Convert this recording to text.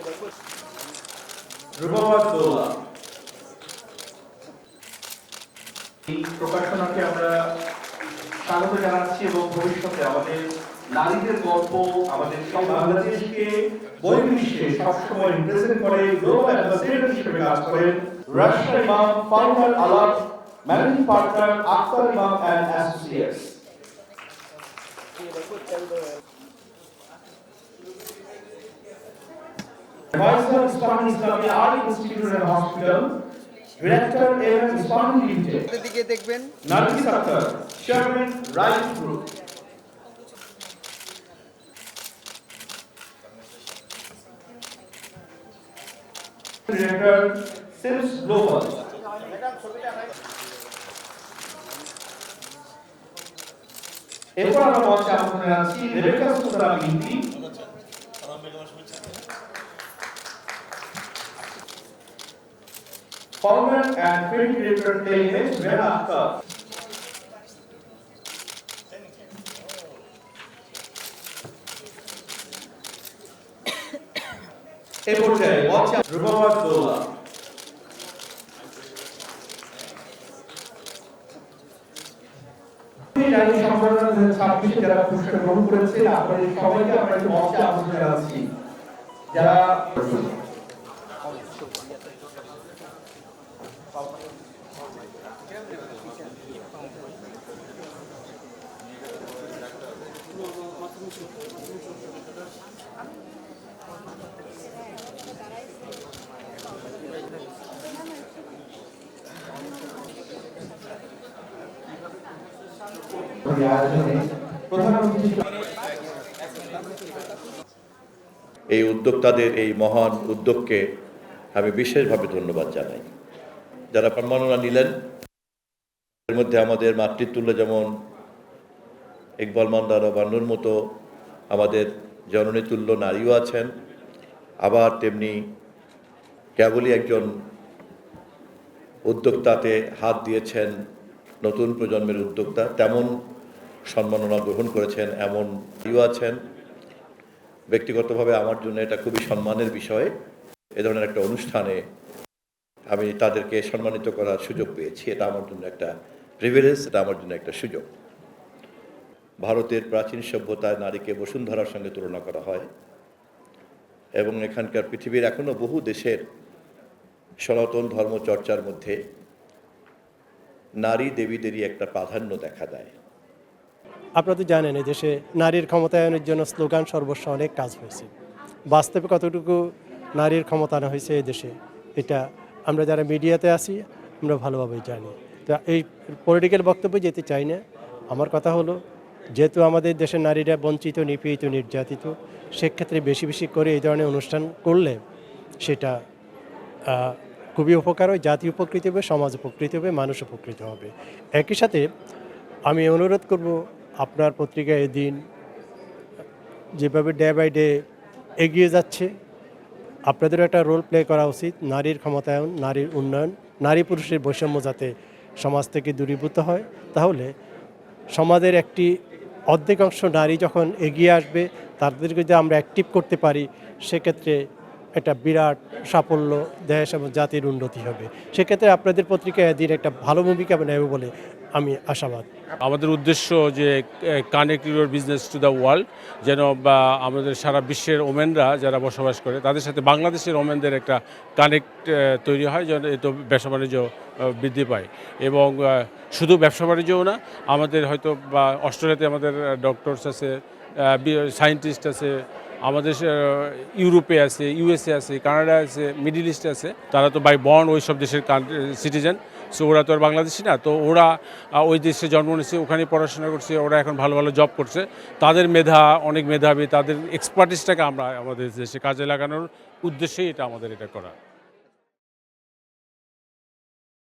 এই প্রকাশনাকে আমরা স্বাগত জানাচ্ছি এবং ভবিষ্যতে আমাদের নারীদের গল্প আমাদের সব বাংলাদেশকে বহির্বিশ্বে সবসময় রিপ্রেজেন্ট করে গ্লোবাল অ্যাম্বাসেডর হিসেবে কাজ করেন রাশিয়া ইমাম ফাউন্ডার আলাপ ম্যানেজিং পার্টনার আক্তার ইমাম and associates. Advisor Islamic Islamic Art Institute and Hospital, Director AM Islamic Limited. দিকে দেখবেন Nargis Akhtar, Chairman Right Group. Director Sims Global. এরপর আমরা মঞ্চে আমন্ত্রণ জানাচ্ছি রেবেকা সুলতানা বিনতি, Founder and Film Director Television Rehna Akhtar. এই পর্যায়ে মঞ্চে রূপবাদ দোলা। জানি সম্মাননা 2026 যারা পুরস্কার গ্রহণ করেছে আপনাদের সবাইকে আমরা একটু মঞ্চে আমন্ত্রণ জানাচ্ছি। যারা এই উদ্যোক্তাদের এই মহান উদ্যোগকে আমি বিশেষভাবে ধন্যবাদ জানাই। যারা সম্মাননা নিলেন এর মধ্যে আমাদের মাতৃতুল্য যেমন ইকবাল মন্দার ও বান্নুর মতো আমাদের জননীতুল্য নারীও আছেন, আবার তেমনি কেবলই একজন উদ্যোক্তাতে হাত দিয়েছেন নতুন প্রজন্মের উদ্যোক্তা, তেমন সম্মাননা গ্রহণ করেছেন এমন নারীও আছেন। ব্যক্তিগতভাবে আমার জন্য এটা খুবই সম্মানের বিষয়। এ ধরনের একটা অনুষ্ঠানে আমি তাদেরকে সম্মানিত করার সুযোগ পেয়েছি, এটা আমার জন্য একটা প্রিভিলেজ, এটা আমার জন্য একটা সুযোগ। ভারতের প্রাচীন সভ্যতায় নারীকে বসুন্ধরার সঙ্গে তুলনা করা হয় এবং এখানকার পৃথিবীর এখনও বহু দেশের সনাতন ধর্ম চর্চার মধ্যে নারী দেবীদেরই একটা প্রাধান্য দেখা দেয়। আপনারা তো জানেন এই দেশে নারীর ক্ষমতায়নের জন্য স্লোগান সর্বস্ব অনেক কাজ হয়েছে। বাস্তবে কতটুকু নারীর ক্ষমতায়ন হয়েছে এই দেশে এটা আমরা যারা মিডিয়াতে আছি আমরা ভালোভাবেই জানি। তো এই পলিটিক্যাল বক্তব্যে যেতে চাই না। আমার কথা হলো, যেহেতু আমাদের দেশের নারীরা বঞ্চিত, নিপীড়িত, নির্যাতিত, সেক্ষেত্রে বেশি বেশি করে এই ধরনের অনুষ্ঠান করলে সেটা খুবই উপকার হয়, জাতি উপকৃত হবে, সমাজ উপকৃত হবে, মানুষ উপকৃত হবে। একই সাথে আমি অনুরোধ করব আপনার পত্রিকা এদিন যেভাবে ডে বাই ডে এগিয়ে যাচ্ছে আপনাদেরও একটা রোল প্লে করা উচিত। নারীর ক্ষমতায়ন, নারীর উন্নয়ন, নারী পুরুষের বৈষম্য যাতে সমাজ থেকে দূরীভূত হয়, তাহলে সমাজের একটি অর্ধেকাংশ নারী যখন এগিয়ে আসবে তাদেরকে যদি আমরা অ্যাক্টিভ করতে পারি সেক্ষেত্রে একটা বিরাট সাফল্য দেশ এবং জাতির উন্নতি হবে। সেক্ষেত্রে আপনাদের পত্রিকায় এদিন একটা ভালো ভূমিকা নেবে বলে আমি আশাবাদ। আমাদের উদ্দেশ্য যে connect your business to the world, যেন বা আমাদের সারা বিশ্বের ওমেনরা যারা বসবাস করে তাদের সাথে বাংলাদেশের ওমেনদের একটা কানেক্ট তৈরি হয়, যেন এতো ব্যবসা বাণিজ্য বৃদ্ধি পায়। এবং শুধু ব্যবসা বাণিজ্যও না, আমাদের হয়তো বা অস্ট্রেলিয়াতে আমাদের ডক্টরস আছে, সায়েন্টিস্ট আছে, আমাদের ইউরোপে আছে, ইউএসএ আছে, কানাডা আছে, মিডল ইস্টে আছে। তারা তো বাই বর্ন ওই সব দেশের সিটিজেন, সো ওরা তো আর বাংলাদেশি না, তো ওরা ওই দেশে জন্ম নিয়েছে, ওখানে পড়াশোনা করছে, ওরা এখন ভালো ভালো জব করছে। তাদের মেধা অনেক মেধাবী, তাদের এক্সপার্টিসটাকে আমরা আমাদের দেশে কাজে লাগানোর উদ্দেশ্যেই এটা আমাদের এটা করা।